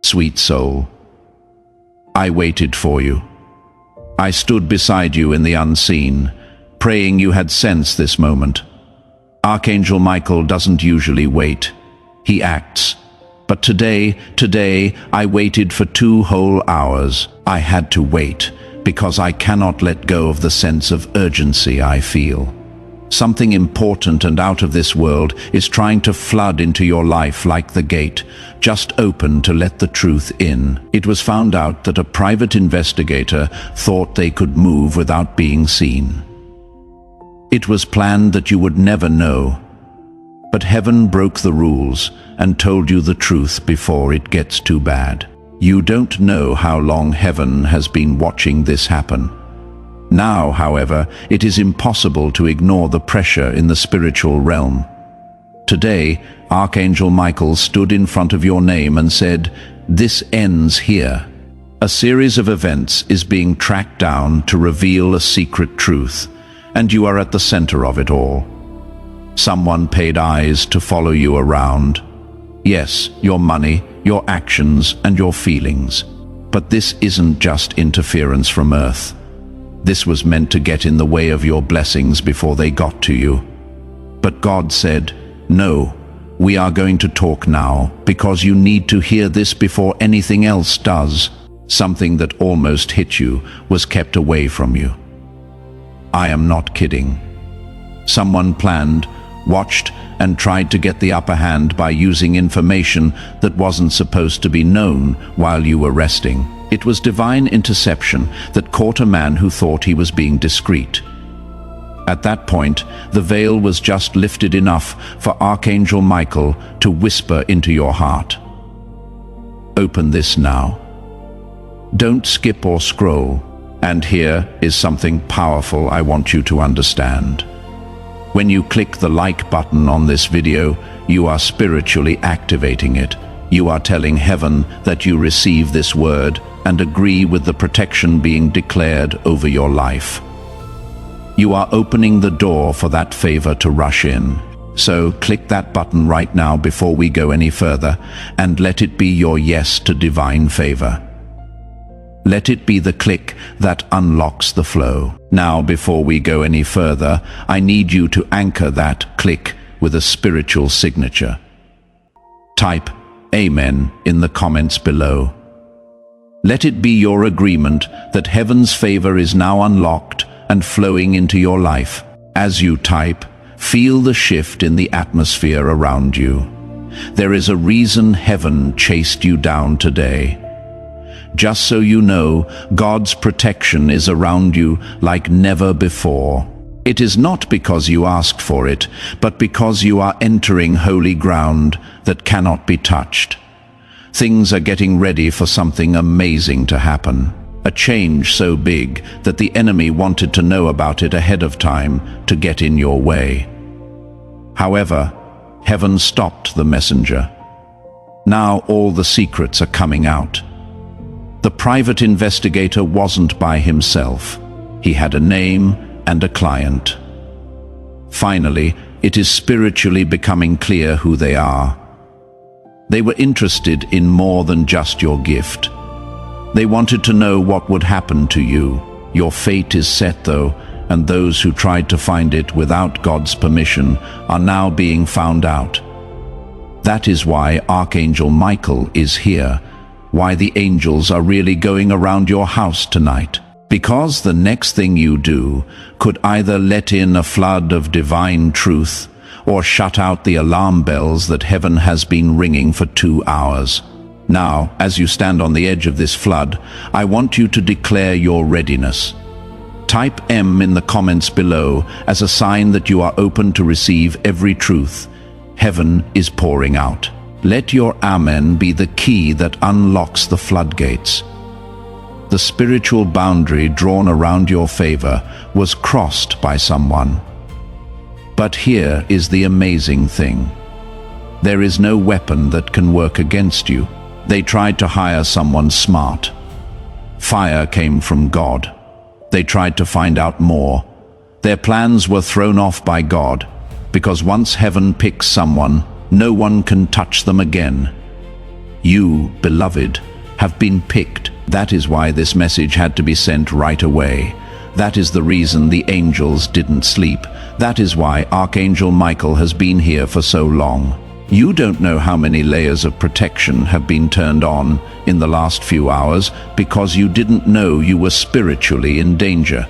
Sweet soul, I waited for you. I stood beside you in the unseen, praying you had sensed this moment. Archangel Michael doesn't usually wait. He acts. But today, I waited for 2 whole hours. I had to wait, because I cannot let go of the sense of urgency I feel. Something important and out of this world is trying to flood into your life like the gate, just open to let the truth in. It was found out that a private investigator thought they could move without being seen. It was planned that you would never know. But heaven broke the rules and told you the truth before it gets too bad. You don't know how long heaven has been watching this happen. Now, however, it is impossible to ignore the pressure in the spiritual realm. Today, Archangel Michael stood in front of your name and said, "This ends here." A series of events is being tracked down to reveal a secret truth, and you are at the center of it all. Someone paid eyes to follow you around. Yes, your money, your actions, and your feelings. But this isn't just interference from Earth. This was meant to get in the way of your blessings before they got to you. But God said, "No, we are going to talk now, because you need to hear this before anything else does." Something that almost hit you was kept away from you. I am not kidding. Someone planned, watched, and tried to get the upper hand by using information that wasn't supposed to be known while you were resting. It was divine interception that caught a man who thought he was being discreet. At that point, the veil was just lifted enough for Archangel Michael to whisper into your heart. Open this now. Don't skip or scroll. And here is something powerful I want you to understand. When you click the like button on this video, you are spiritually activating it. You are telling heaven that you receive this word and agree with the protection being declared over your life. You are opening the door for that favor to rush in. So click that button right now before we go any further, and let it be your yes to divine favor. Let it be the click that unlocks the flow. Now, before we go any further, I need you to anchor that click with a spiritual signature. Type Amen in the comments below. Let it be your agreement that heaven's favor is now unlocked and flowing into your life. As you type, feel the shift in the atmosphere around you. There is a reason heaven chased you down today. Just so you know, God's protection is around you like never before. It is not because you asked for it, but because you are entering holy ground that cannot be touched. Things are getting ready for something amazing to happen. A change so big that the enemy wanted to know about it ahead of time to get in your way. However, heaven stopped the messenger. Now all the secrets are coming out. The private investigator wasn't by himself. He had a name and a client. Finally, it is spiritually becoming clear who they are. They were interested in more than just your gift. They wanted to know what would happen to you. Your fate is set, though, and those who tried to find it without God's permission are now being found out. That is why Archangel Michael is here, why the angels are really going around your house tonight. Because the next thing you do could either let in a flood of divine truth or shut out the alarm bells that heaven has been ringing for 2 hours. Now, as you stand on the edge of this flood, I want you to declare your readiness. Type M in the comments below as a sign that you are open to receive every truth. Heaven is pouring out. Let your Amen be the key that unlocks the floodgates. The spiritual boundary drawn around your favor was crossed by someone. But here is the amazing thing. There is no weapon that can work against you. They tried to hire someone smart. Fire came from God. They tried to find out more. Their plans were thrown off by God, because once heaven picks someone, no one can touch them again. You, beloved, have been picked. That is why this message had to be sent right away. That is the reason the angels didn't sleep. That is why Archangel Michael has been here for so long. You don't know how many layers of protection have been turned on in the last few hours because you didn't know you were spiritually in danger.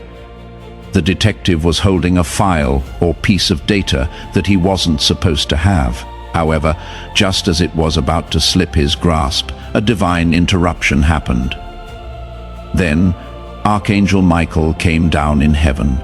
The detective was holding a file or piece of data that he wasn't supposed to have. However, just as it was about to slip his grasp, a divine interruption happened. Then, Archangel Michael came down in heaven.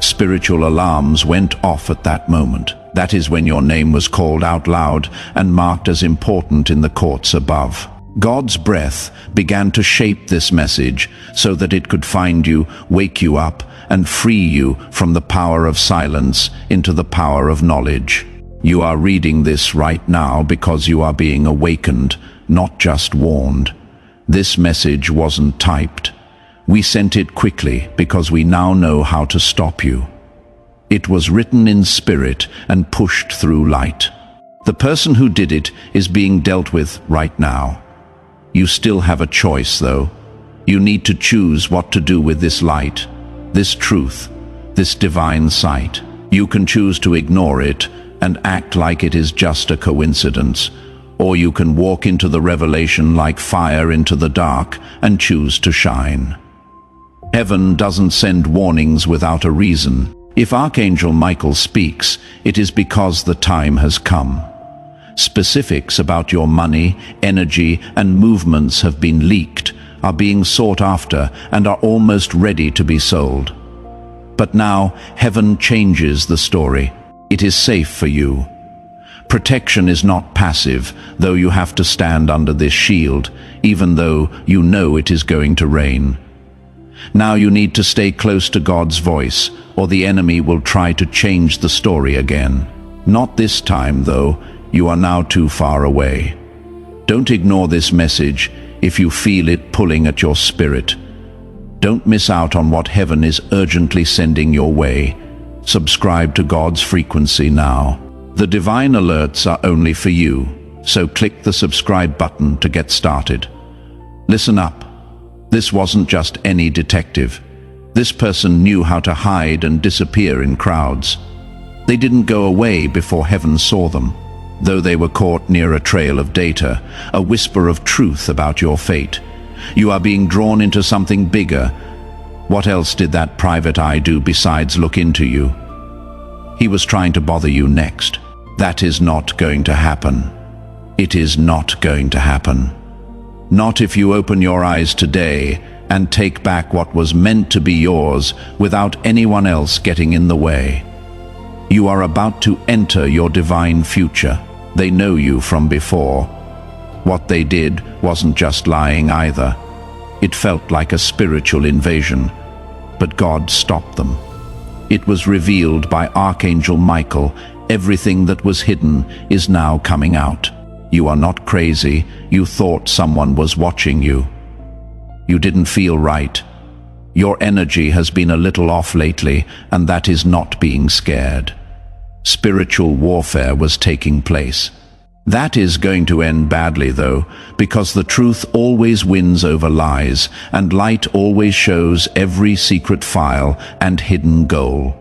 Spiritual alarms went off at that moment. That is when your name was called out loud and marked as important in the courts above. God's breath began to shape this message so that it could find you, wake you up, and free you from the power of silence into the power of knowledge. You are reading this right now because you are being awakened, not just warned. This message wasn't typed. We sent it quickly because we now know how to stop you. It was written in spirit and pushed through light. The person who did it is being dealt with right now. You still have a choice, though. You need to choose what to do with this light, this truth, this divine sight. You can choose to ignore it and act like it is just a coincidence, or you can walk into the revelation like fire into the dark and choose to shine. Heaven doesn't send warnings without a reason. If Archangel Michael speaks, it is because the time has come. Specifics about your money, energy, and movements have been leaked, are being sought after, and are almost ready to be sold. But now, heaven changes the story. It is safe for you. Protection is not passive, though you have to stand under this shield, even though you know it is going to rain. Now you need to stay close to God's voice, or the enemy will try to change the story again. Not this time, though. You are now too far away. Don't ignore this message if you feel it pulling at your spirit. Don't miss out on what heaven is urgently sending your way. Subscribe to God's frequency now. The divine alerts are only for you, so click the subscribe button to get started. Listen up. This wasn't just any detective. This person knew how to hide and disappear in crowds. They didn't go away before heaven saw them, though they were caught near a trail of data, a whisper of truth about your fate. You are being drawn into something bigger. What else did that private eye do besides look into you? He was trying to bother you next. That is not going to happen. It is not going to happen. Not if you open your eyes today and take back what was meant to be yours without anyone else getting in the way. You are about to enter your divine future. They know you from before. What they did wasn't just lying either. It felt like a spiritual invasion, but God stopped them. It was revealed by Archangel Michael. Everything that was hidden is now coming out. You are not crazy. You thought someone was watching you. You didn't feel right. Your energy has been a little off lately, and that is not being scared. Spiritual warfare was taking place. That is going to end badly, though, because the truth always wins over lies, and light always shows every secret file and hidden goal.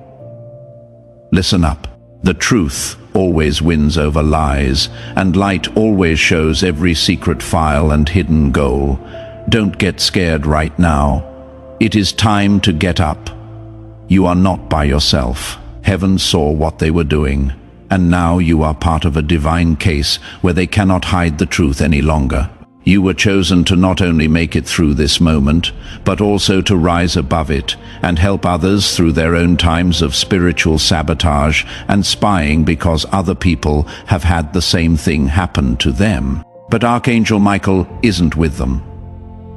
Listen up. The truth always wins over lies, and light always shows every secret file and hidden goal. Don't get scared right now. It is time to get up. You are not by yourself. Heaven saw what they were doing, and now you are part of a divine case where they cannot hide the truth any longer. You were chosen to not only make it through this moment, but also to rise above it and help others through their own times of spiritual sabotage and spying because other people have had the same thing happen to them. But Archangel Michael isn't with them.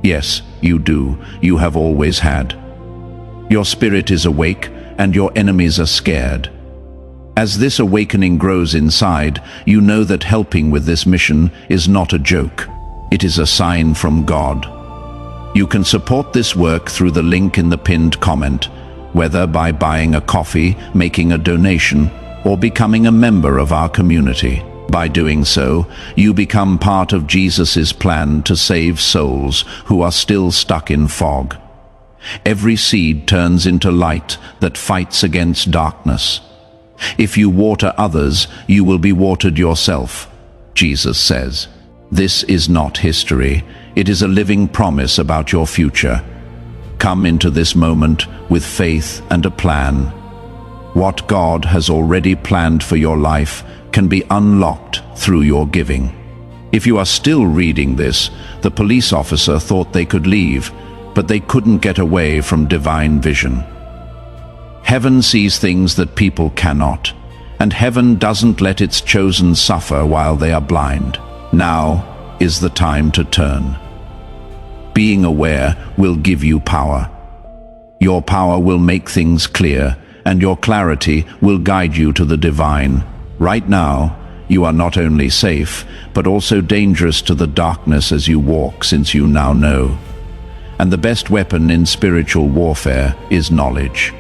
Yes, you do. You have always had. Your spirit is awake and your enemies are scared. As this awakening grows inside, you know that helping with this mission is not a joke. It is a sign from God. You can support this work through the link in the pinned comment, whether by buying a coffee, making a donation, or becoming a member of our community. By doing so, you become part of Jesus' plan to save souls who are still stuck in fog. Every seed turns into light that fights against darkness. If you water others, you will be watered yourself, Jesus says. This is not history. It is a living promise about your future. Come into this moment with faith and a plan. What God has already planned for your life can be unlocked through your giving. If you are still reading this, the police officer thought they could leave, but they couldn't get away from divine vision. Heaven sees things that people cannot, and heaven doesn't let its chosen suffer while they are blind. Now is the time to turn. Being aware will give you power. Your power will make things clear, and your clarity will guide you to the divine. Right now, you are not only safe, but also dangerous to the darkness as you walk, since you now know. And the best weapon in spiritual warfare is knowledge.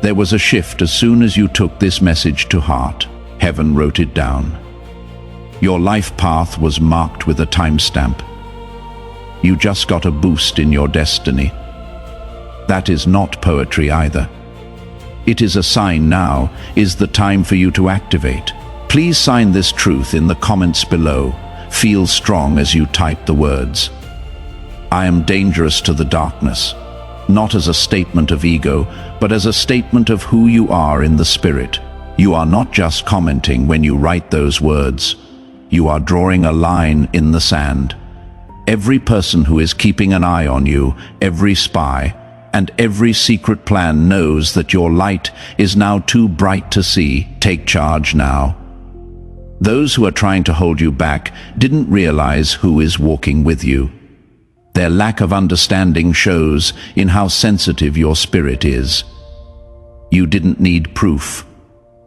There was a shift as soon as you took this message to heart. Heaven wrote it down. Your life path was marked with a timestamp. You just got a boost in your destiny. That is not poetry either. It is a sign now is the time for you to activate. Please sign this truth in the comments below. Feel strong as you type the words. I am dangerous to the darkness, not as a statement of ego, but as a statement of who you are in the spirit. You are not just commenting when you write those words. You are drawing a line in the sand. Every person who is keeping an eye on you, every spy, and every secret plan knows that your light is now too bright to see. Take charge now. Those who are trying to hold you back didn't realize who is walking with you. Their lack of understanding shows in how sensitive your spirit is. You didn't need proof.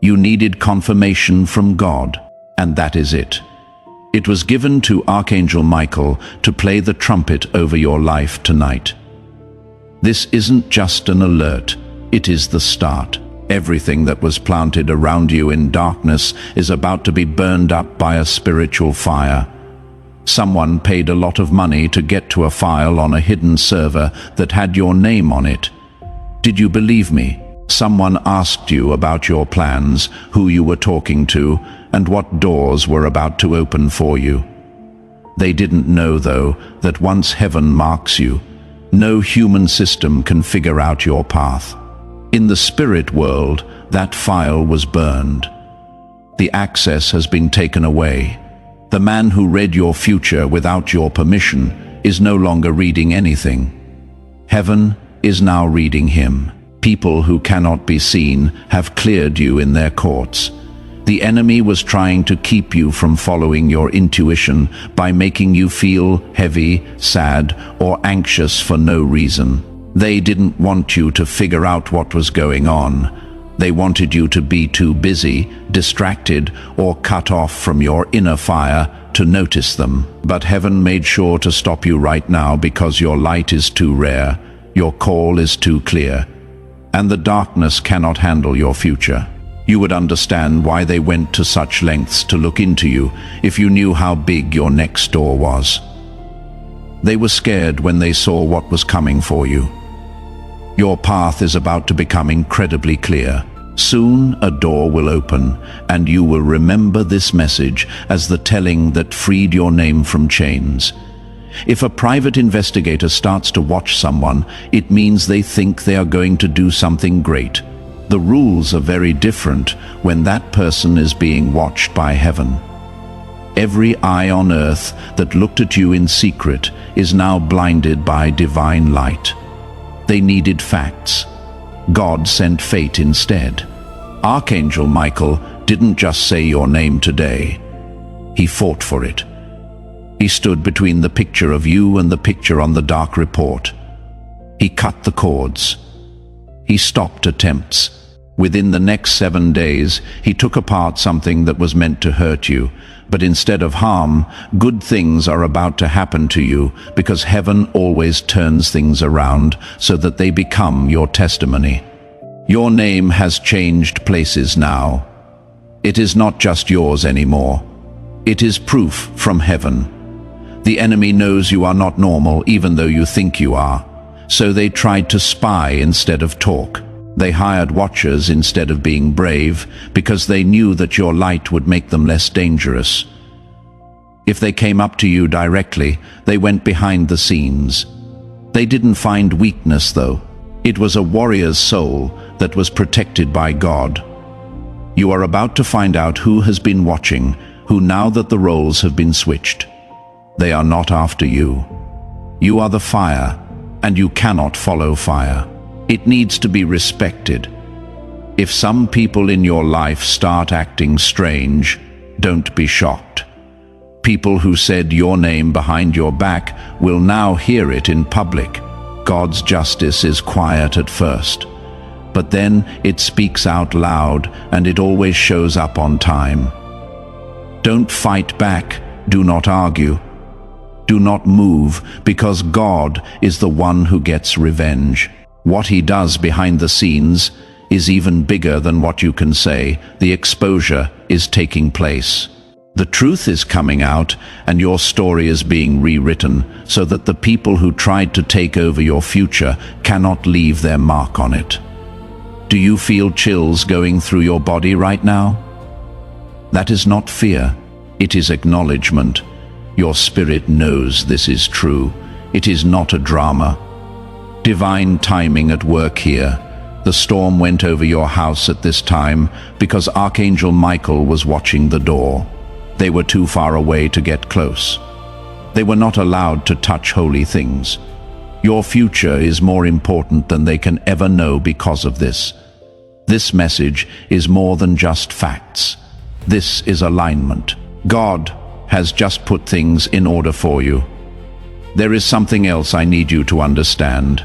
You needed confirmation from God, and that is it. It was given to Archangel Michael to play the trumpet over your life tonight. This isn't just an alert, it is the start. Everything that was planted around you in darkness is about to be burned up by a spiritual fire. Someone paid a lot of money to get to a file on a hidden server that had your name on it. Did you believe me? Someone asked you about your plans, who you were talking to, and what doors were about to open for you. They didn't know, though, that once heaven marks you, no human system can figure out your path. In the spirit world, that file was burned. The access has been taken away. The man who read your future without your permission is no longer reading anything. Heaven is now reading him. People who cannot be seen have cleared you in their courts. The enemy was trying to keep you from following your intuition by making you feel heavy, sad, or anxious for no reason. They didn't want you to figure out what was going on. They wanted you to be too busy, distracted, or cut off from your inner fire to notice them. But heaven made sure to stop you right now because your light is too rare, your call is too clear, and the darkness cannot handle your future. You would understand why they went to such lengths to look into you if you knew how big your next door was. They were scared when they saw what was coming for you. Your path is about to become incredibly clear. Soon a door will open, and you will remember this message as the telling that freed your name from chains. If a private investigator starts to watch someone, it means they think they are going to do something great. The rules are very different when that person is being watched by heaven. Every eye on earth that looked at you in secret is now blinded by divine light. They needed facts. God sent fate instead. Archangel Michael didn't just say your name today. He fought for it. He stood between the picture of you and the picture on the dark report. He cut the cords. He stopped attempts. Within the next 7 days, he took apart something that was meant to hurt you. But instead of harm, good things are about to happen to you because heaven always turns things around so that they become your testimony. Your name has changed places now. It is not just yours anymore. It is proof from heaven. The enemy knows you are not normal even though you think you are. So they tried to spy instead of talk. They hired watchers instead of being brave because they knew that your light would make them less dangerous. If they came up to you directly, they went behind the scenes. They didn't find weakness though. It was a warrior's soul that was protected by God. You are about to find out who has been watching, who now that the roles have been switched. They are not after you. You are the fire, and you cannot follow fire. It needs to be respected. If some people in your life start acting strange, don't be shocked. People who said your name behind your back will now hear it in public. God's justice is quiet at first, but then it speaks out loud and it always shows up on time. Don't fight back, do not argue. Do not move, because God is the one who gets revenge. What he does behind the scenes is even bigger than what you can say. The exposure is taking place. The truth is coming out, and your story is being rewritten so that the people who tried to take over your future cannot leave their mark on it. Do you feel chills going through your body right now? That is not fear, it is acknowledgement. Your spirit knows this is true. It is not a drama. Divine timing at work here. The storm went over your house at this time because Archangel Michael was watching the door. They were too far away to get close. They were not allowed to touch holy things. Your future is more important than they can ever know because of this. This message is more than just facts. This is alignment. God has just put things in order for you. There is something else I need you to understand.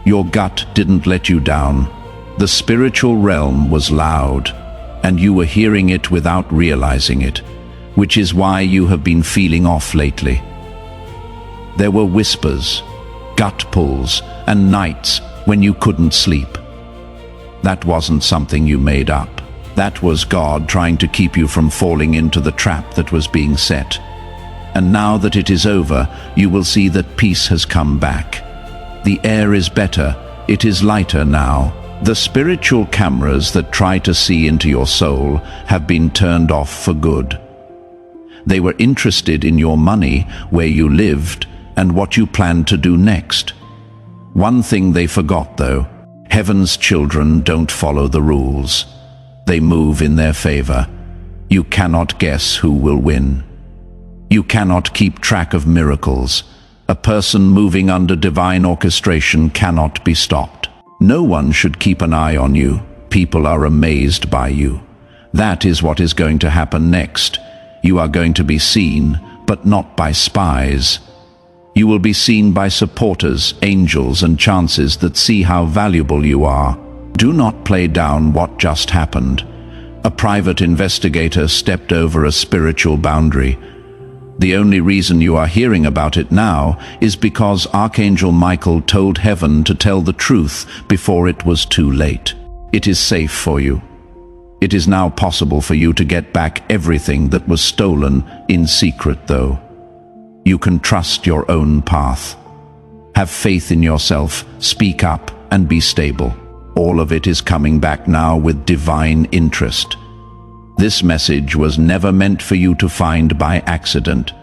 Your gut didn't let you down. The spiritual realm was loud, and you were hearing it without realizing it, which is why you have been feeling off lately. There were whispers, gut pulls, and nights when you couldn't sleep. That wasn't something you made up. That was God trying to keep you from falling into the trap that was being set. And now that it is over, you will see that peace has come back. The air is better, it is lighter now. The spiritual cameras that try to see into your soul have been turned off for good. They were interested in your money, where you lived, and what you planned to do next. One thing they forgot though, heaven's children don't follow the rules. They move in their favor. You cannot guess who will win. You cannot keep track of miracles. A person moving under divine orchestration cannot be stopped. No one should keep an eye on you. People are amazed by you. That is what is going to happen next. You are going to be seen, but not by spies. You will be seen by supporters, angels, and chances that see how valuable you are. Do not play down what just happened. A private investigator stepped over a spiritual boundary. The only reason you are hearing about it now is because Archangel Michael told heaven to tell the truth before it was too late. It is safe for you. It is now possible for you to get back everything that was stolen in secret though. You can trust your own path. Have faith in yourself, speak up, and be stable. All of it is coming back now with divine interest. This message was never meant for you to find by accident.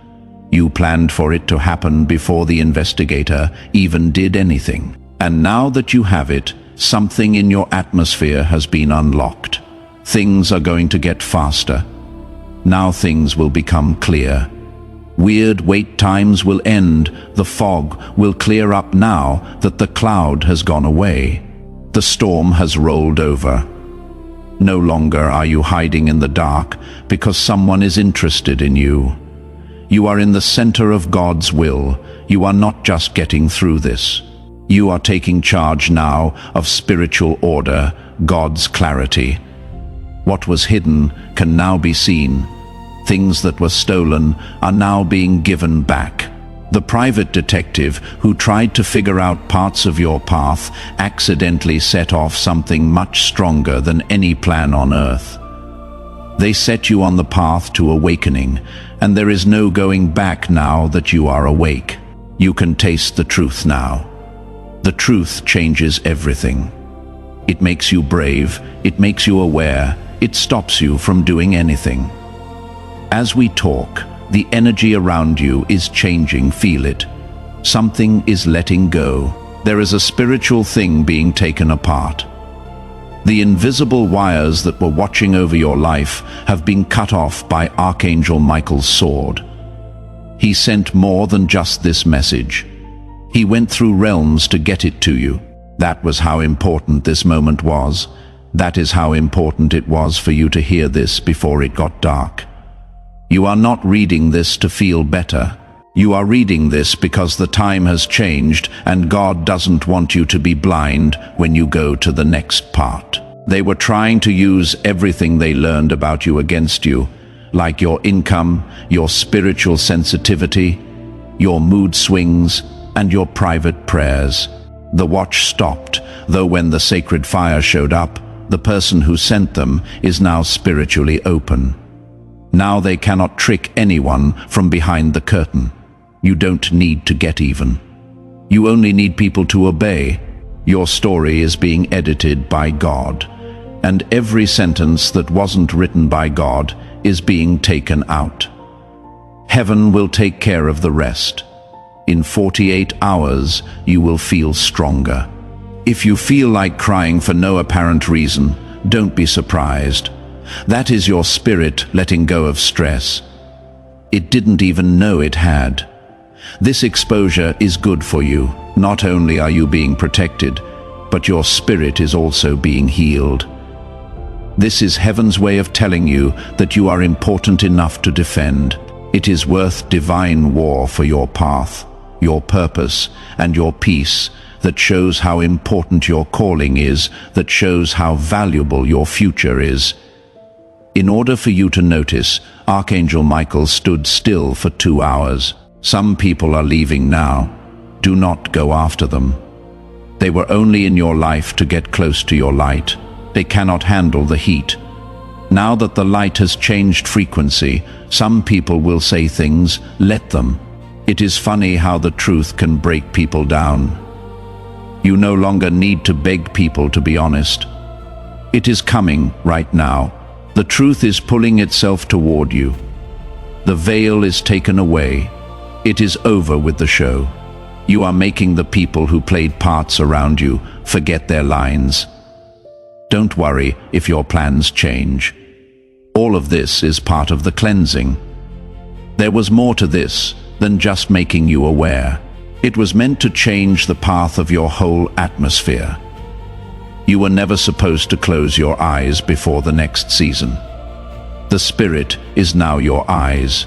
You planned for it to happen before the investigator even did anything. And now that you have it, something in your atmosphere has been unlocked. Things are going to get faster. Now things will become clear. Weird wait times will end. The fog will clear up now that the cloud has gone away. The storm has rolled over. No longer are you hiding in the dark because someone is interested in you. You are in the center of God's will. You are not just getting through this. You are taking charge now of spiritual order, God's clarity. What was hidden can now be seen. Things that were stolen are now being given back. The private detective who tried to figure out parts of your path accidentally set off something much stronger than any plan on earth. They set you on the path to awakening, and there is no going back now that you are awake. You can taste the truth now. The truth changes everything. It makes you brave, it makes you aware, it stops you from doing anything. As we talk, the energy around you is changing, feel it. Something is letting go. There is a spiritual thing being taken apart. The invisible wires that were watching over your life have been cut off by Archangel Michael's sword. He sent more than just this message. He went through realms to get it to you. That was how important this moment was. That is how important it was for you to hear this before it got dark. You are not reading this to feel better. You are reading this because the time has changed and God doesn't want you to be blind when you go to the next part. They were trying to use everything they learned about you against you, like your income, your spiritual sensitivity, your mood swings, and your private prayers. The watch stopped, though when the sacred fire showed up, the person who sent them is now spiritually open. Now they cannot trick anyone from behind the curtain. You don't need to get even. You only need people to obey. Your story is being edited by God, and every sentence that wasn't written by God is being taken out. Heaven will take care of the rest. In 48 hours, you will feel stronger. If you feel like crying for no apparent reason, don't be surprised. That is your spirit letting go of stress. It didn't even know it had. This exposure is good for you. Not only are you being protected, but your spirit is also being healed. This is heaven's way of telling you that you are important enough to defend. It is worth divine war for your path, your purpose, and your peace, that shows how important your calling is, that shows how valuable your future is. In order for you to notice, Archangel Michael stood still for 2 hours. Some people are leaving now. Do not go after them. They were only in your life to get close to your light. They cannot handle the heat. Now that the light has changed frequency, some people will say things, let them. It is funny how the truth can break people down. You no longer need to beg people to be honest. It is coming right now. The truth is pulling itself toward you. The veil is taken away. It is over with the show. You are making the people who played parts around you forget their lines. Don't worry if your plans change. All of this is part of the cleansing. There was more to this than just making you aware. It was meant to change the path of your whole atmosphere. You were never supposed to close your eyes before the next season. The spirit is now your eyes.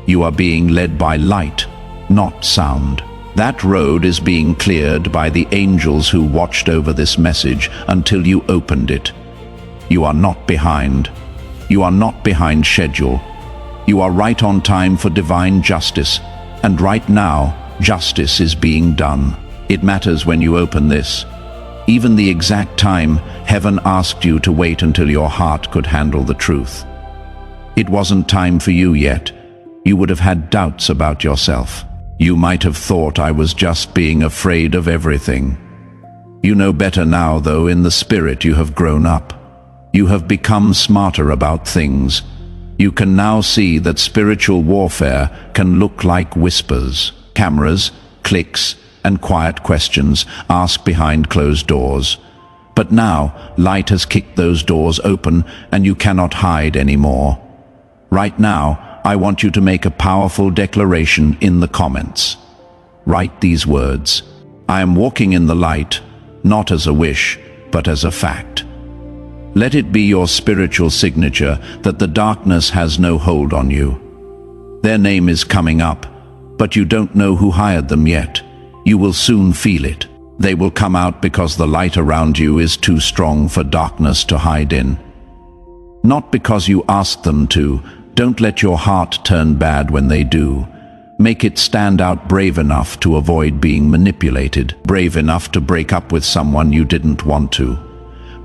You are being led by light, not sound. That road is being cleared by the angels who watched over this message until you opened it. You are not behind. You are not behind schedule. You are right on time for divine justice, and right now, justice is being done. It matters when you open this. Even the exact time, heaven asked you to wait until your heart could handle the truth. It wasn't time for you yet. You would have had doubts about yourself. You might have thought I was just being afraid of everything. You know better now, though. In the spirit you have grown up. You have become smarter about things. You can now see that spiritual warfare can look like whispers, cameras, clicks, and quiet questions asked behind closed doors. But now, light has kicked those doors open and you cannot hide anymore. Right now, I want you to make a powerful declaration in the comments. Write these words. I am walking in the light, not as a wish, but as a fact. Let it be your spiritual signature that the darkness has no hold on you. Their name is coming up, but you don't know who hired them yet. You will soon feel it. They will come out because the light around you is too strong for darkness to hide in. Not because you asked them to. Don't let your heart turn bad when they do. Make it stand out brave enough to avoid being manipulated, brave enough to break up with someone you didn't want to,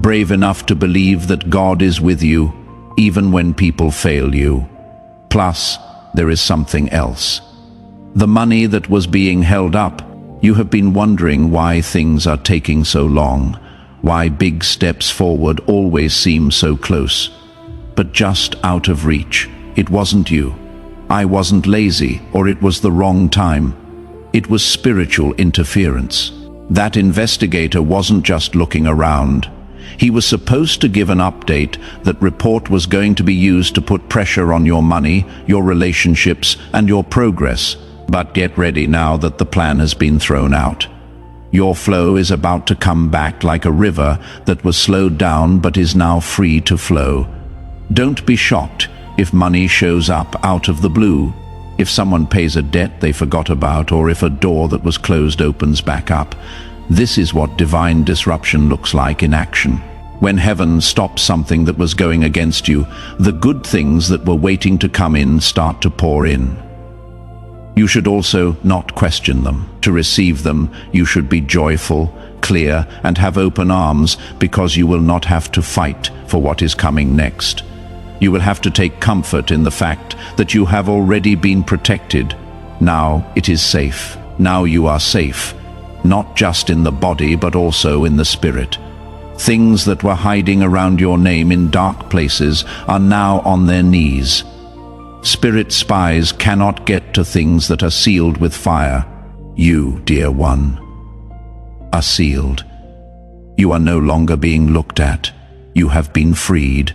brave enough to believe that God is with you, even when people fail you. Plus, there is something else. The money that was being held up. You have been wondering why things are taking so long, why big steps forward always seem so close, but just out of reach. It wasn't you. I wasn't lazy, or it was the wrong time. It was spiritual interference. That investigator wasn't just looking around. He was supposed to give an update. That report was going to be used to put pressure on your money, your relationships, and your progress. But get ready now that the plan has been thrown out. Your flow is about to come back like a river that was slowed down but is now free to flow. Don't be shocked if money shows up out of the blue, if someone pays a debt they forgot about, or if a door that was closed opens back up. This is what divine disruption looks like in action. When heaven stops something that was going against you, the good things that were waiting to come in start to pour in. You should also not question them. To receive them, you should be joyful, clear, and have open arms, because you will not have to fight for what is coming next. You will have to take comfort in the fact that you have already been protected. Now it is safe. Now you are safe, not just in the body but also in the spirit. Things that were hiding around your name in dark places are now on their knees. Spirit spies cannot get to things that are sealed with fire. You, dear one, are sealed. You are no longer being looked at. You have been freed.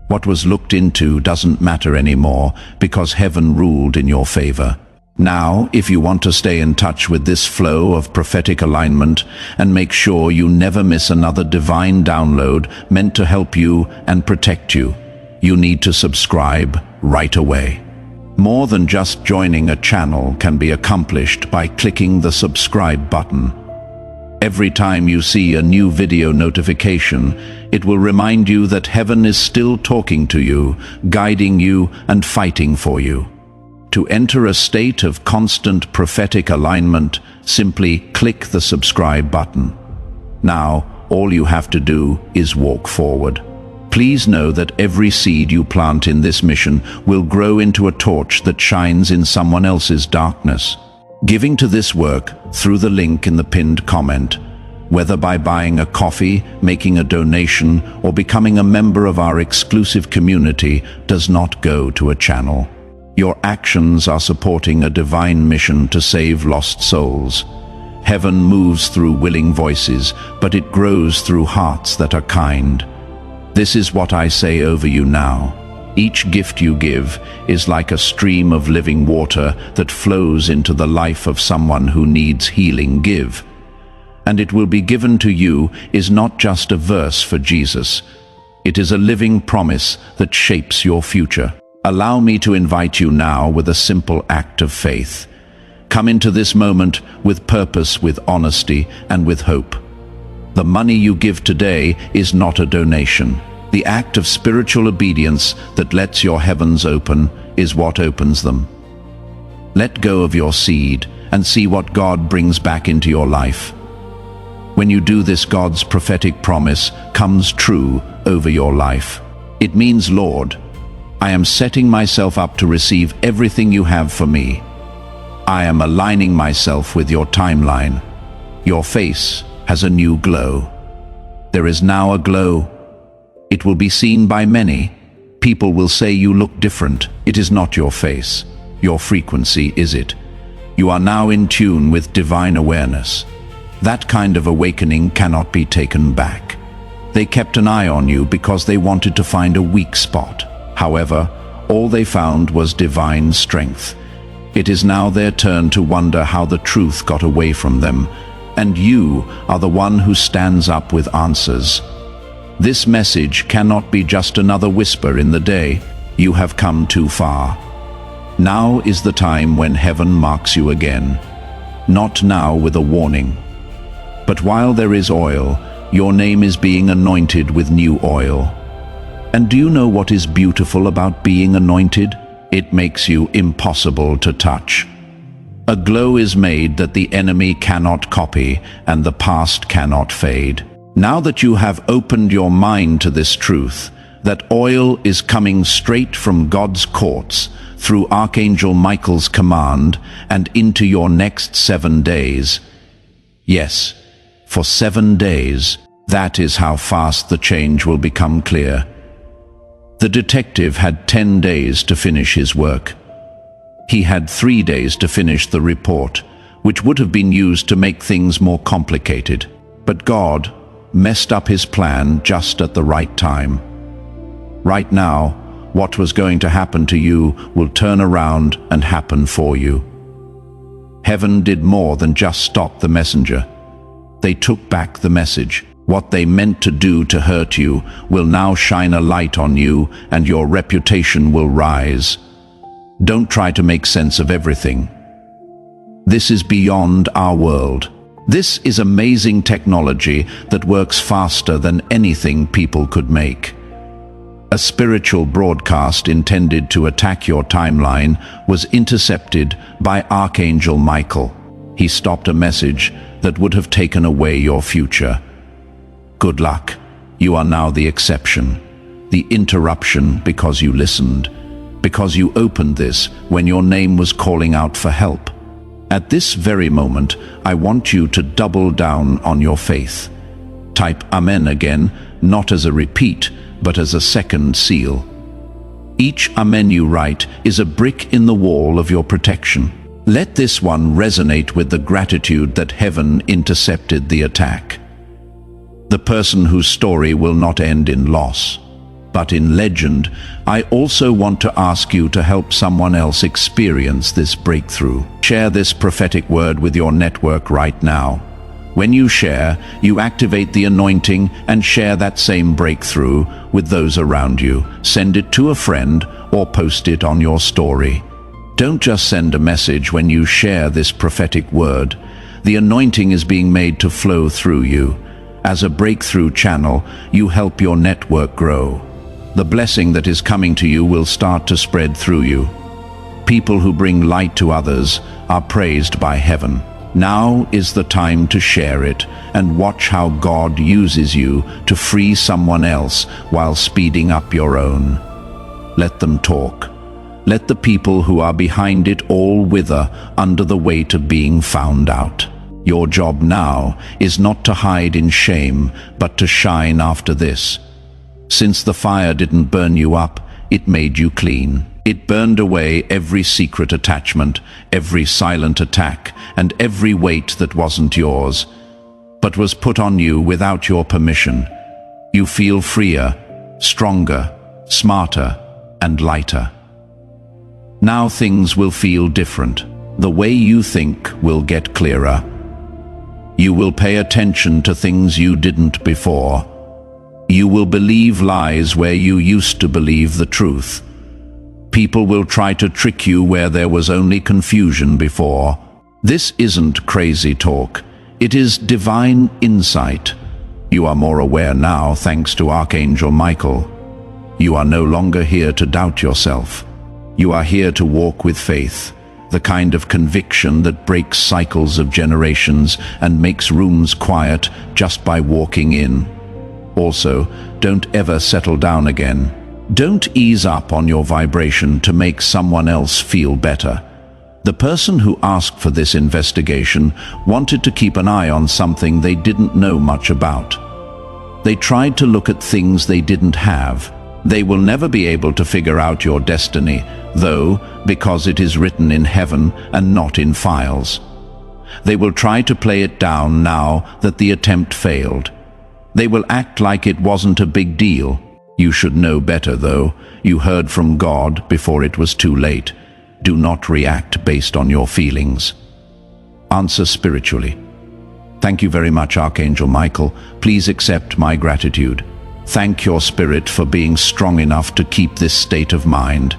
What was looked into doesn't matter anymore, because heaven ruled in your favor. Now, if you want to stay in touch with this flow of prophetic alignment and make sure you never miss another divine download meant to help you and protect you, you need to subscribe right away. More than just joining a channel can be accomplished by clicking the subscribe button. Every time you see a new video notification, it will remind you that heaven is still talking to you, guiding you, and fighting for you. To enter a state of constant prophetic alignment, simply click the subscribe button. Now, all you have to do is walk forward. Please know that every seed you plant in this mission will grow into a torch that shines in someone else's darkness. Giving to this work through the link in the pinned comment, whether by buying a coffee, making a donation, or becoming a member of our exclusive community, does not go to a channel. Your actions are supporting a divine mission to save lost souls. Heaven moves through willing voices, but it grows through hearts that are kind. This is what I say over you now. Each gift you give is like a stream of living water that flows into the life of someone who needs healing. Give, and it will be given to you is not just a verse for Jesus. It is a living promise that shapes your future. Allow me to invite you now with a simple act of faith. Come into this moment with purpose, with honesty, and with hope. The money you give today is not a donation. The act of spiritual obedience that lets your heavens open is what opens them. Let go of your seed and see what God brings back into your life. When you do this, God's prophetic promise comes true over your life. It means, Lord, I am setting myself up to receive everything you have for me. I am aligning myself with your timeline. Your face has a new glow. There is now a glow. It will be seen by many. People will say you look different. It is not your face. Your frequency is it. You are now in tune with divine awareness. That kind of awakening cannot be taken back. They kept an eye on you because they wanted to find a weak spot. However, all they found was divine strength. It is now their turn to wonder how the truth got away from them, and you are the one who stands up with answers. This message cannot be just another whisper in the day. You have come too far. Now is the time when heaven marks you again. Not now with a warning. But while there is oil, your name is being anointed with new oil. And do you know what is beautiful about being anointed? It makes you impossible to touch. A glow is made that the enemy cannot copy and the past cannot fade. Now that you have opened your mind to this truth, that oil is coming straight from God's courts through Archangel Michael's command and into your next 7 days. Yes, for 7 days. That is how fast the change will become clear. The detective had 10 days to finish his work. He had 3 days to finish the report, which would have been used to make things more complicated. But God messed up his plan just at the right time. Right now, what was going to happen to you will turn around and happen for you. Heaven did more than just stop the messenger. They took back the message. What they meant to do to hurt you will now shine a light on you, and your reputation will rise. Don't try to make sense of everything. This is beyond our world. This is amazing technology that works faster than anything people could make. A spiritual broadcast intended to attack your timeline was intercepted by Archangel Michael. He stopped a message that would have taken away your future. Good luck. You are now the exception. The interruption because you listened. Because you opened this when your name was calling out for help. At this very moment, I want you to double down on your faith. Type Amen again, not as a repeat, but as a second seal. Each Amen you write is a brick in the wall of your protection. Let this one resonate with the gratitude that heaven intercepted the attack. The person whose story will not end in loss, but in legend. I also want to ask you to help someone else experience this breakthrough. Share this prophetic word with your network right now. When you share, you activate the anointing and share that same breakthrough with those around you. Send it to a friend or post it on your story. Don't just send a message when you share this prophetic word. The anointing is being made to flow through you. As a breakthrough channel, you help your network grow. The blessing that is coming to you will start to spread through you. People who bring light to others are praised by heaven. Now is the time to share it and watch how God uses you to free someone else while speeding up your own. Let them talk. Let the people who are behind it all wither under the weight of being found out. Your job now is not to hide in shame, but to shine after this. Since the fire didn't burn you up, it made you clean. It burned away every secret attachment, every silent attack, and every weight that wasn't yours, but was put on you without your permission. You feel freer, stronger, smarter, and lighter. Now things will feel different. The way you think will get clearer. You will pay attention to things you didn't before. You will believe lies where you used to believe the truth. People will try to trick you where there was only confusion before. This isn't crazy talk. It is divine insight. You are more aware now thanks to Archangel Michael. You are no longer here to doubt yourself. You are here to walk with faith, the kind of conviction that breaks cycles of generations and makes rooms quiet just by walking in. Also, don't ever settle down again. Don't ease up on your vibration to make someone else feel better. The person who asked for this investigation wanted to keep an eye on something they didn't know much about. They tried to look at things they didn't have. They will never be able to figure out your destiny, though, because it is written in heaven and not in files. They will try to play it down now that the attempt failed. They will act like it wasn't a big deal. You should know better, though. You heard from God before it was too late. Do not react based on your feelings. Answer spiritually. Thank you very much, Archangel Michael. Please accept my gratitude. Thank your spirit for being strong enough to keep this state of mind.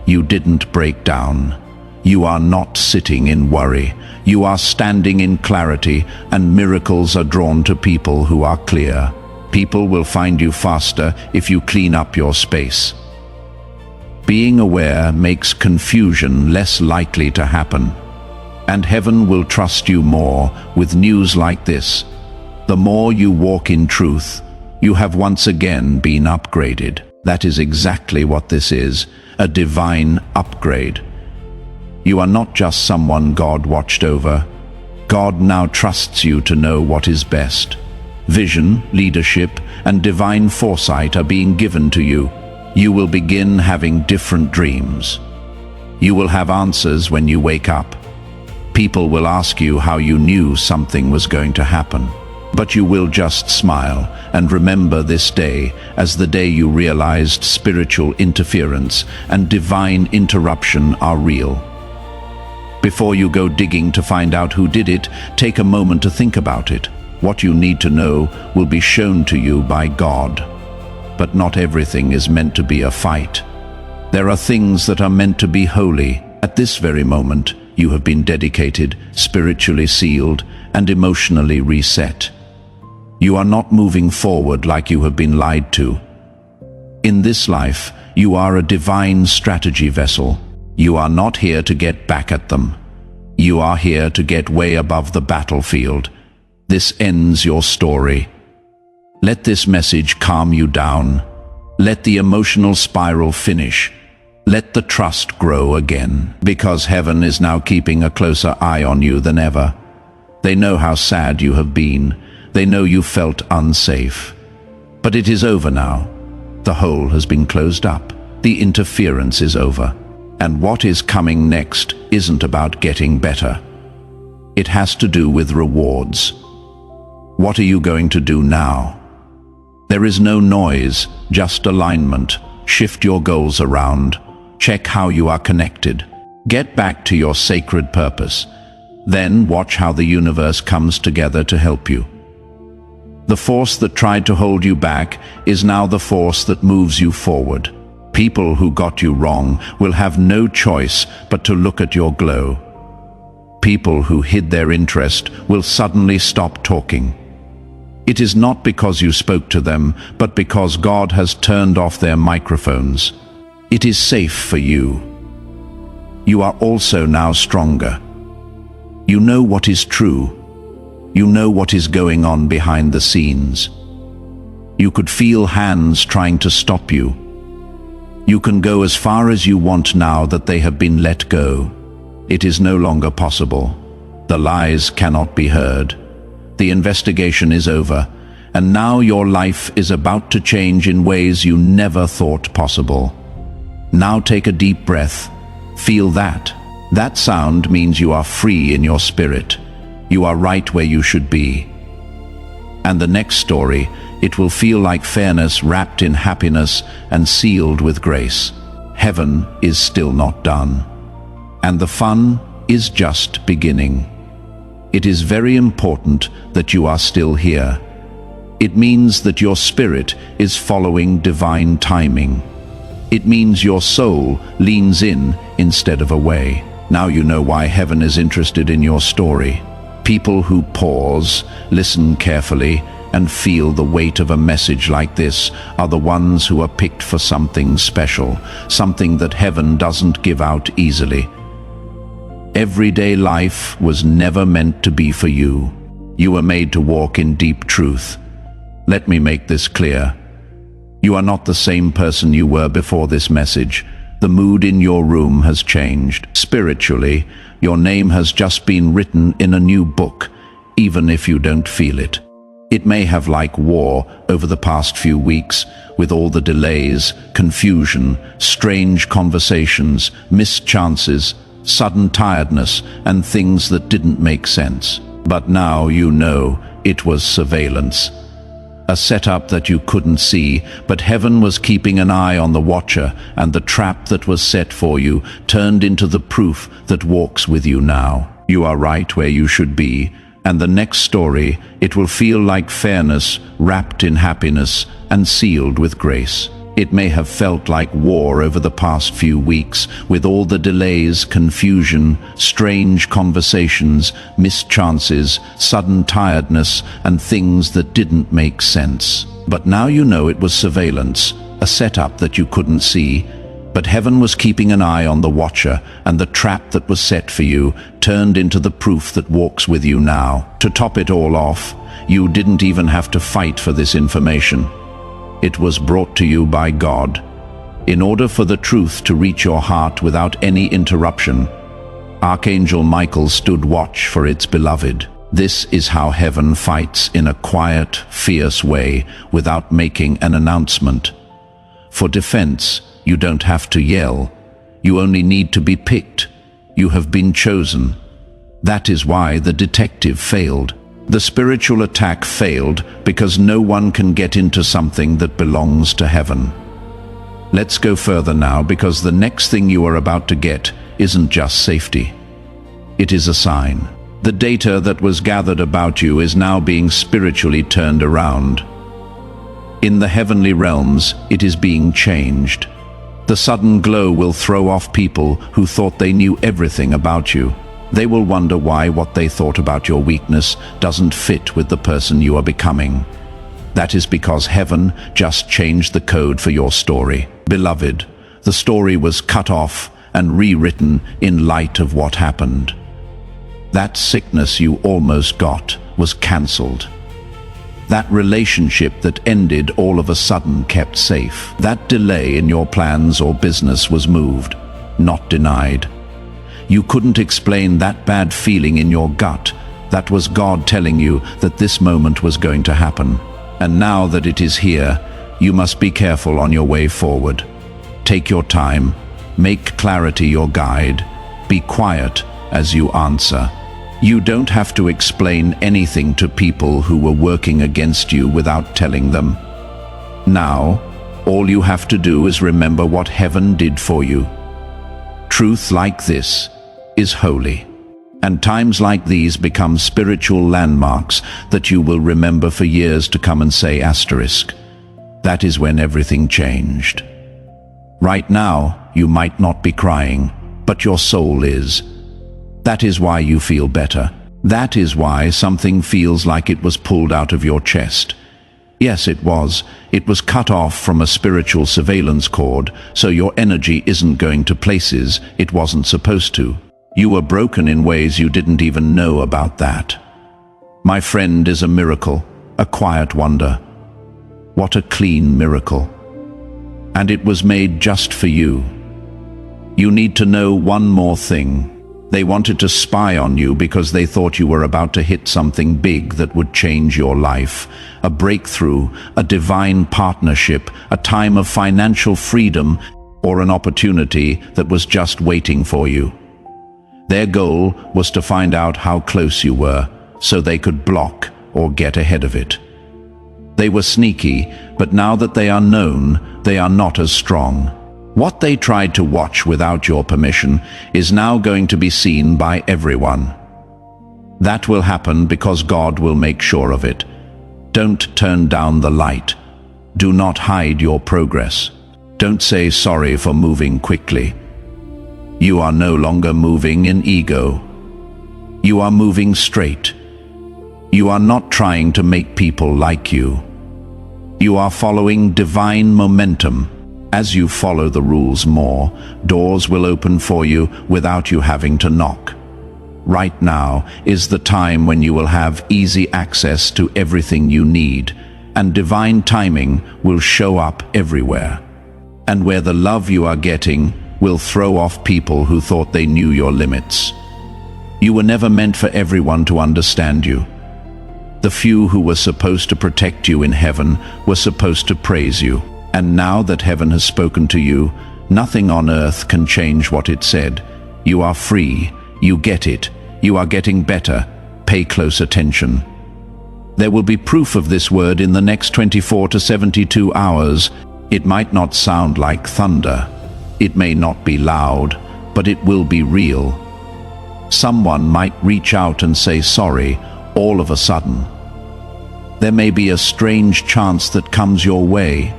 You didn't break down. You are not sitting in worry. You are standing in clarity, and miracles are drawn to people who are clear. People will find you faster if you clean up your space. Being aware makes confusion less likely to happen. And heaven will trust you more with news like this. The more you walk in truth, you have once again been upgraded. That is exactly what this is, a divine upgrade. You are not just someone God watched over. God now trusts you to know what is best. Vision, leadership, and divine foresight are being given to you. You will begin having different dreams. You will have answers when you wake up. People will ask you how you knew something was going to happen. But you will just smile and remember this day as the day you realized spiritual interference and divine interruption are real. Before you go digging to find out who did it, take a moment to think about it. What you need to know will be shown to you by God. But not everything is meant to be a fight. There are things that are meant to be holy. At this very moment, you have been dedicated, spiritually sealed, and emotionally reset. You are not moving forward like you have been lied to. In this life, you are a divine strategy vessel. You are not here to get back at them. You are here to get way above the battlefield. This ends your story. Let this message calm you down. Let the emotional spiral finish. Let the trust grow again, because heaven is now keeping a closer eye on you than ever. They know how sad you have been. They know you felt unsafe. But it is over now. The hole has been closed up. The interference is over. And what is coming next isn't about getting better. It has to do with rewards. What are you going to do now? There is no noise, just alignment. Shift your goals around. Check how you are connected. Get back to your sacred purpose. Then watch how the universe comes together to help you. The force that tried to hold you back is now the force that moves you forward. People who got you wrong will have no choice but to look at your glow. People who hid their interest will suddenly stop talking. It is not because you spoke to them, but because God has turned off their microphones. It is safe for you. You are also now stronger. You know what is true. You know what is going on behind the scenes. You could feel hands trying to stop you. You can go as far as you want now that they have been let go. It is no longer possible. The lies cannot be heard. The investigation is over, and now your life is about to change in ways you never thought possible. Now take a deep breath. Feel that. That sound means you are free in your spirit. You are right where you should be. And the next story, it will feel like fairness wrapped in happiness and sealed with grace. Heaven is still not done. And the fun is just beginning. It is very important that you are still here. It means that your spirit is following divine timing. It means your soul leans in instead of away. Now you know why heaven is interested in your story. People who pause, listen carefully, and feel the weight of a message like this are the ones who are picked for something special, something that heaven doesn't give out easily. Everyday life was never meant to be for you. You were made to walk in deep truth. Let me make this clear. You are not the same person you were before this message. The mood in your room has changed. Spiritually, your name has just been written in a new book, even if you don't feel it. It may have like war over the past few weeks, with all the delays, confusion, strange conversations, missed chances, sudden tiredness, and things that didn't make sense. But now you know it was surveillance. A setup that you couldn't see, but heaven was keeping an eye on the watcher, and the trap that was set for you turned into the proof that walks with you now. You are right where you should be, and the next story, it will feel like fairness wrapped in happiness and sealed with grace. It may have felt like war over the past few weeks, with all the delays, confusion, strange conversations, missed chances, sudden tiredness, and things that didn't make sense. But now you know it was surveillance, a setup that you couldn't see, but heaven was keeping an eye on the watcher, and the trap that was set for you turned into the proof that walks with you now. To top it all off, you didn't even have to fight for this information. It was brought to you by God. In order for the truth to reach your heart without any interruption, Archangel Michael stood watch for its beloved. This is how heaven fights in a quiet, fierce way without making an announcement. For defense, you don't have to yell. You only need to be picked. You have been chosen. That is why the detective failed. The spiritual attack failed because no one can get into something that belongs to heaven. Let's go further now, because the next thing you are about to get isn't just safety. It is a sign. The data that was gathered about you is now being spiritually turned around. In the heavenly realms, it is being changed. The sudden glow will throw off people who thought they knew everything about you. They will wonder why what they thought about your weakness doesn't fit with the person you are becoming. That is because heaven just changed the code for your story. Beloved, the story was cut off and rewritten in light of what happened. That sickness you almost got was cancelled. That relationship that ended all of a sudden kept safe. That delay in your plans or business was moved, not denied. You couldn't explain that bad feeling in your gut. That was God telling you that this moment was going to happen. And now that it is here, you must be careful on your way forward. Take your time, make clarity your guide, be quiet as you answer. You don't have to explain anything to people who were working against you without telling them. Now, all you have to do is remember what heaven did for you. Truth like this is holy. And times like these become spiritual landmarks that you will remember for years to come and say asterisk. That is when everything changed. Right now, you might not be crying, but your soul is. That is why you feel better. That is why something feels like it was pulled out of your chest. Yes, it was. It was cut off from a spiritual surveillance cord, so your energy isn't going to places it wasn't supposed to. You were broken in ways you didn't even know about that. My friend is a miracle, a quiet wonder. What a clean miracle. And it was made just for you. You need to know one more thing. They wanted to spy on you because they thought you were about to hit something big that would change your life. A breakthrough, a divine partnership, a time of financial freedom, or an opportunity that was just waiting for you. Their goal was to find out how close you were, so they could block or get ahead of it. They were sneaky, but now that they are known, they are not as strong. What they tried to watch without your permission is now going to be seen by everyone. That will happen because God will make sure of it. Don't turn down the light. Do not hide your progress. Don't say sorry for moving quickly. You are no longer moving in ego. You are moving straight. You are not trying to make people like you. You are following divine momentum. As you follow the rules more, doors will open for you without you having to knock. Right now is the time when you will have easy access to everything you need, and divine timing will show up everywhere. And where the love you are getting will throw off people who thought they knew your limits. You were never meant for everyone to understand you. The few who were supposed to protect you in heaven were supposed to praise you. And now that heaven has spoken to you, nothing on earth can change what it said. You are free. You get it. You are getting better. Pay close attention. There will be proof of this word in the next 24 to 72 hours. It might not sound like thunder. It may not be loud, but it will be real. Someone might reach out and say sorry all of a sudden. There may be a strange chance that comes your way.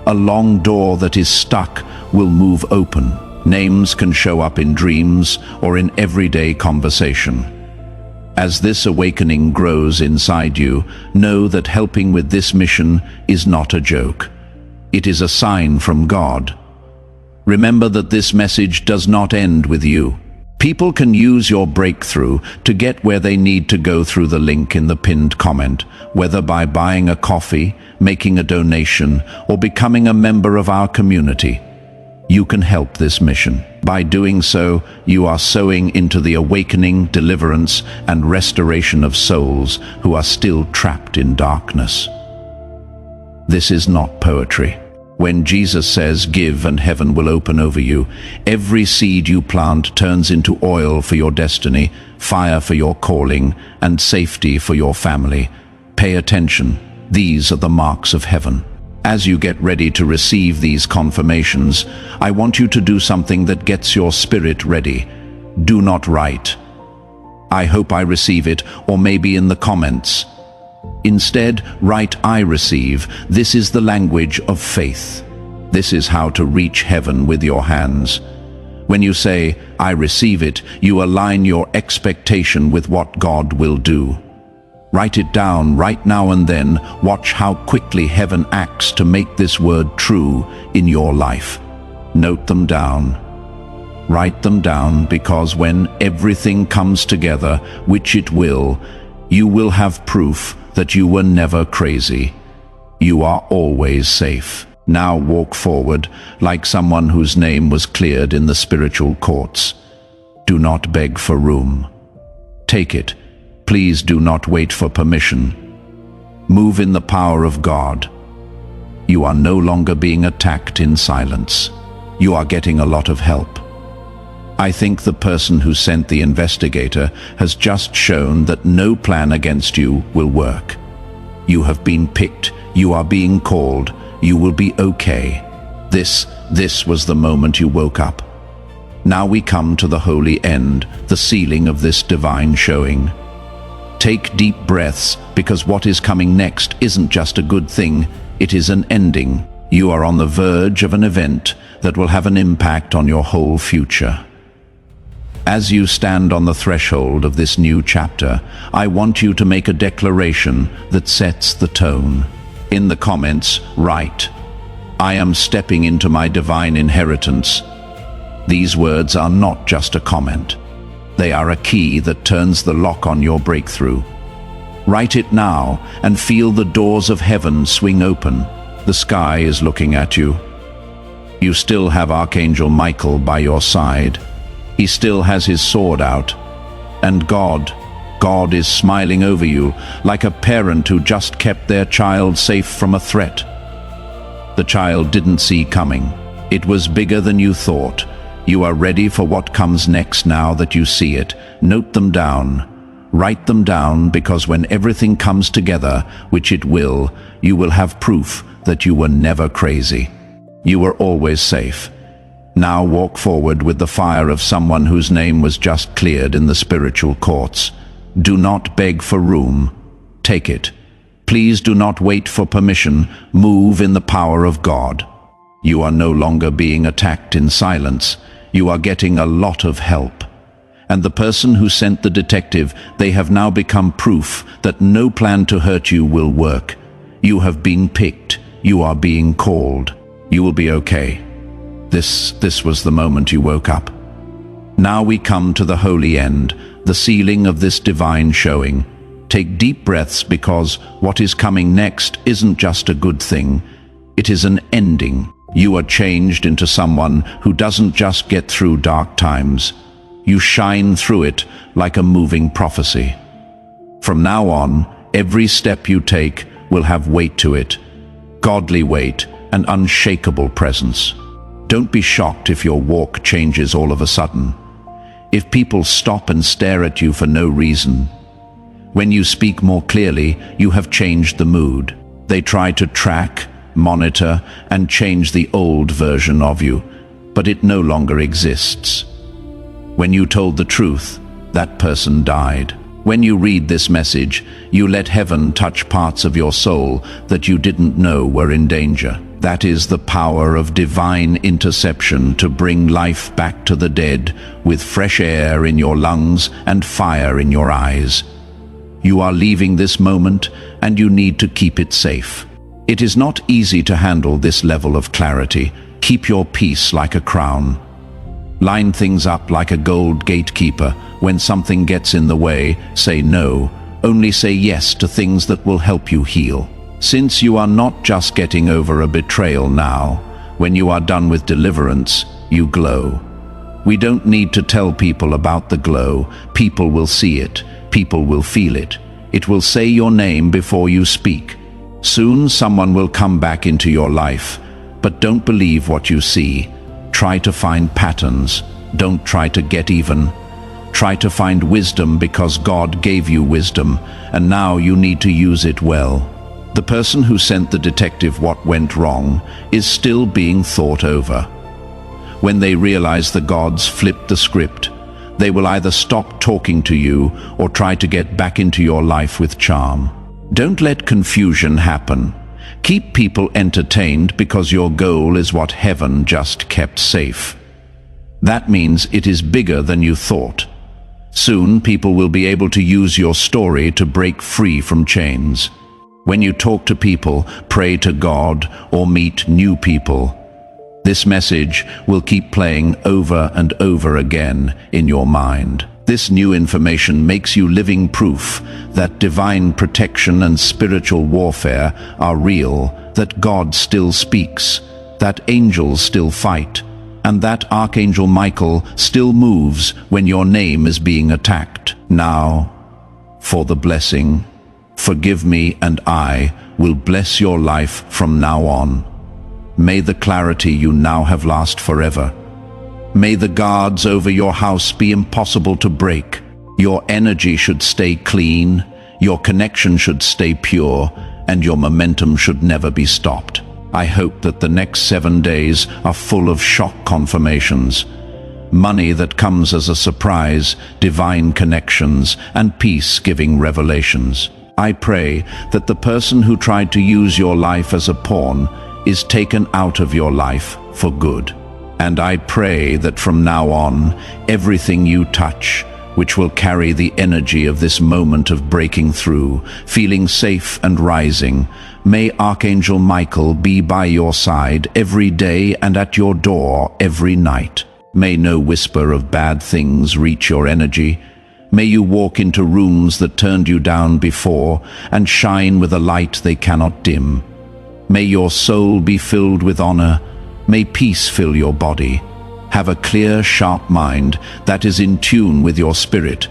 A long door that is stuck will move open. Names can show up in dreams or in everyday conversation. As this awakening grows inside you, know that helping with this mission is not a joke. It is a sign from God. Remember that this message does not end with you. People can use your breakthrough to get where they need to go through the link in the pinned comment, whether by buying a coffee, making a donation, or becoming a member of our community. You can help this mission. By doing so, you are sowing into the awakening, deliverance, and restoration of souls who are still trapped in darkness. This is not poetry. When Jesus says, "Give and heaven will open over you," every seed you plant turns into oil for your destiny, fire for your calling, and safety for your family. Pay attention. These are the marks of heaven. As you get ready to receive these confirmations, I want you to do something that gets your spirit ready. Do not write, "I hope I receive it," or maybe in the comments. Instead, write, "I receive." This is the language of faith. This is how to reach heaven with your hands. When you say, "I receive it," you align your expectation with what God will do. Write it down right now and then. Watch how quickly heaven acts to make this word true in your life. Note them down. Write them down, because when everything comes together, which it will, you will have proof that you were never crazy. You are always safe. Now walk forward like someone whose name was cleared in the spiritual courts. Do not beg for room. Take it. Please do not wait for permission. Move in the power of God. You are no longer being attacked in silence. You are getting a lot of help. I think the person who sent the investigator has just shown that no plan against you will work. You have been picked. You are being called. You will be okay. This was the moment you woke up. Now we come to the holy end, the sealing of this divine showing. Take deep breaths, because what is coming next isn't just a good thing, it is an ending. You are on the verge of an event that will have an impact on your whole future. As you stand on the threshold of this new chapter, I want you to make a declaration that sets the tone. In the comments, write, "I am stepping into my divine inheritance." These words are not just a comment. They are a key that turns the lock on your breakthrough. Write it now and feel the doors of heaven swing open. The sky is looking at you. You still have Archangel Michael by your side. He still has his sword out. And God is smiling over you like a parent who just kept their child safe from a threat. The child didn't see coming. It was bigger than you thought. You are ready for what comes next now that you see it. Note them down. Write them down, because when everything comes together, which it will, you will have proof that you were never crazy. You were always safe. Now walk forward with the fire of someone whose name was just cleared in the spiritual courts. Do not beg for room. Take it. Please do not wait for permission. Move in the power of God. You are no longer being attacked in silence. You are getting a lot of help. And the person who sent the detective, they have now become proof that no plan to hurt you will work. You have been picked. You are being called. You will be okay. This was the moment you woke up. Now we come to the holy end, the sealing of this divine showing. Take deep breaths, because what is coming next isn't just a good thing. It is an ending. You are changed into someone who doesn't just get through dark times. You shine through it like a moving prophecy. From now on, every step you take will have weight to it. Godly weight and unshakable presence. Don't be shocked if your walk changes all of a sudden. If people stop and stare at you for no reason. When you speak more clearly, you have changed the mood. They try to track, monitor, and change the old version of you, but it no longer exists. When you told the truth, that person died. When you read this message, you let heaven touch parts of your soul that you didn't know were in danger. That is the power of divine interception to bring life back to the dead, with fresh air in your lungs and fire in your eyes. You are leaving this moment, and you need to keep it safe. It is not easy to handle this level of clarity. Keep your peace like a crown. Line things up like a gold gatekeeper. When something gets in the way, say no. Only say yes to things that will help you heal. Since you are not just getting over a betrayal now, when you are done with deliverance, you glow. We don't need to tell people about the glow. People will see it. People will feel it. It will say your name before you speak. Soon someone will come back into your life. But don't believe what you see. Try to find patterns. Don't try to get even. Try to find wisdom because God gave you wisdom, and now you need to use it well. The person who sent the detective what went wrong is still being thought over. When they realize the gods flipped the script, they will either stop talking to you or try to get back into your life with charm. Don't let confusion happen. Keep people entertained because your goal is what heaven just kept safe. That means it is bigger than you thought. Soon people will be able to use your story to break free from chains. When you talk to people, pray to God, or meet new people, this message will keep playing over and over again in your mind. This new information makes you living proof that divine protection and spiritual warfare are real, that God still speaks, that angels still fight, and that Archangel Michael still moves when your name is being attacked. Now, for the blessing, forgive me and I will bless your life from now on. May the clarity you now have last forever. May the guards over your house be impossible to break. Your energy should stay clean, your connection should stay pure, and your momentum should never be stopped. I hope that the next 7 days are full of shock confirmations, money that comes as a surprise, divine connections, and peace-giving revelations. I pray that the person who tried to use your life as a pawn is taken out of your life for good. And I pray that from now on, everything you touch, which will carry the energy of this moment of breaking through, feeling safe and rising, may Archangel Michael be by your side every day and at your door every night. May no whisper of bad things reach your energy. May you walk into rooms that turned you down before and shine with a light they cannot dim. May your soul be filled with honor. May peace fill your body. Have a clear, sharp mind that is in tune with your spirit.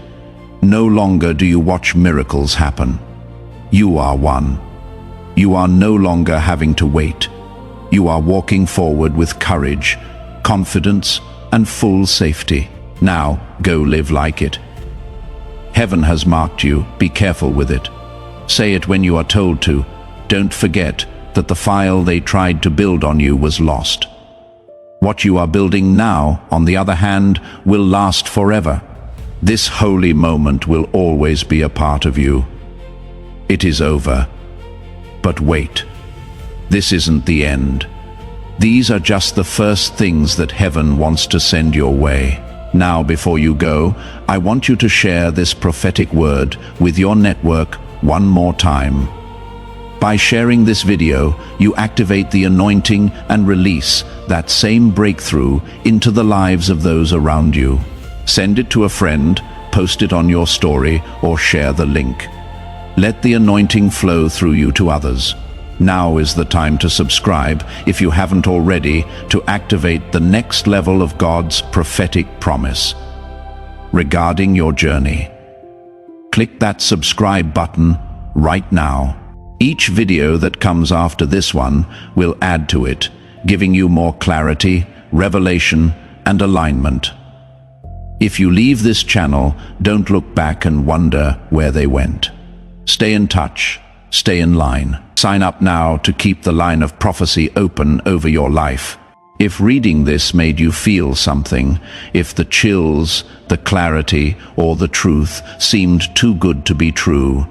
No longer do you watch miracles happen. You are one. You are no longer having to wait. You are walking forward with courage, confidence, and full safety. Now, go live like it. Heaven has marked you. Be careful with it. Say it when you are told to. Don't forget that the file they tried to build on you was lost. What you are building now, on the other hand, will last forever. This holy moment will always be a part of you. It is over. But wait. This isn't the end. These are just the first things that heaven wants to send your way. Now, before you go, I want you to share this prophetic word with your network one more time. By sharing this video, you activate the anointing and release that same breakthrough into the lives of those around you. Send it to a friend, post it on your story, or share the link. Let the anointing flow through you to others. Now is the time to subscribe, if you haven't already, to activate the next level of God's prophetic promise regarding your journey. Click that subscribe button right now. Each video that comes after this one will add to it, giving you more clarity, revelation, and alignment. If you leave this channel, don't look back and wonder where they went. Stay in touch, stay in line. Sign up now to keep the line of prophecy open over your life. If reading this made you feel something, if the chills, the clarity, or the truth seemed too good to be true,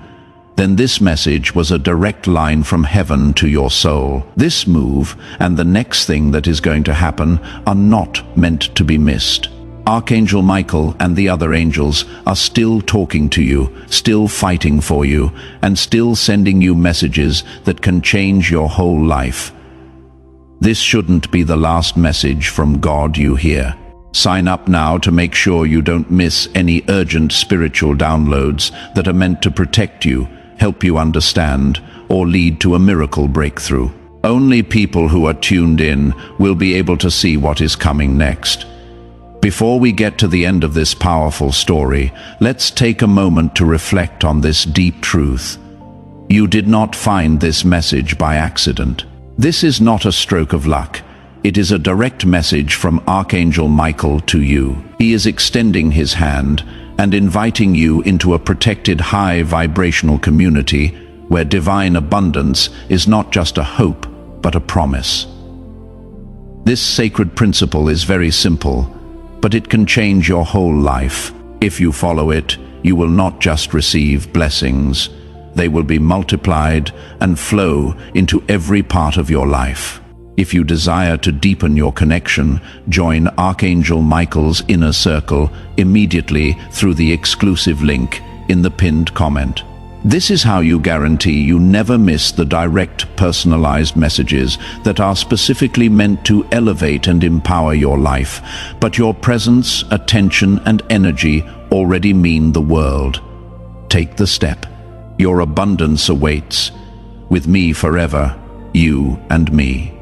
then this message was a direct line from heaven to your soul. This move and the next thing that is going to happen are not meant to be missed. Archangel Michael and the other angels are still talking to you, still fighting for you, and still sending you messages that can change your whole life. This shouldn't be the last message from God you hear. Sign up now to make sure you don't miss any urgent spiritual downloads that are meant to protect you, help you understand, or lead to a miracle breakthrough. Only people who are tuned in will be able to see what is coming next. Before we get to the end of this powerful story, let's take a moment to reflect on this deep truth. You did not find this message by accident. This is not a stroke of luck. It is a direct message from Archangel Michael to you. He is extending his hand and inviting you into a protected high vibrational community where divine abundance is not just a hope, but a promise. This sacred principle is very simple, but it can change your whole life. If you follow it, you will not just receive blessings, they will be multiplied and flow into every part of your life. If you desire to deepen your connection, join Archangel Michael's inner circle immediately through the exclusive link in the pinned comment. This is how you guarantee you never miss the direct, personalized messages that are specifically meant to elevate and empower your life. But your presence, attention, and energy already mean the world. Take the step. Your abundance awaits. With me forever, you and me.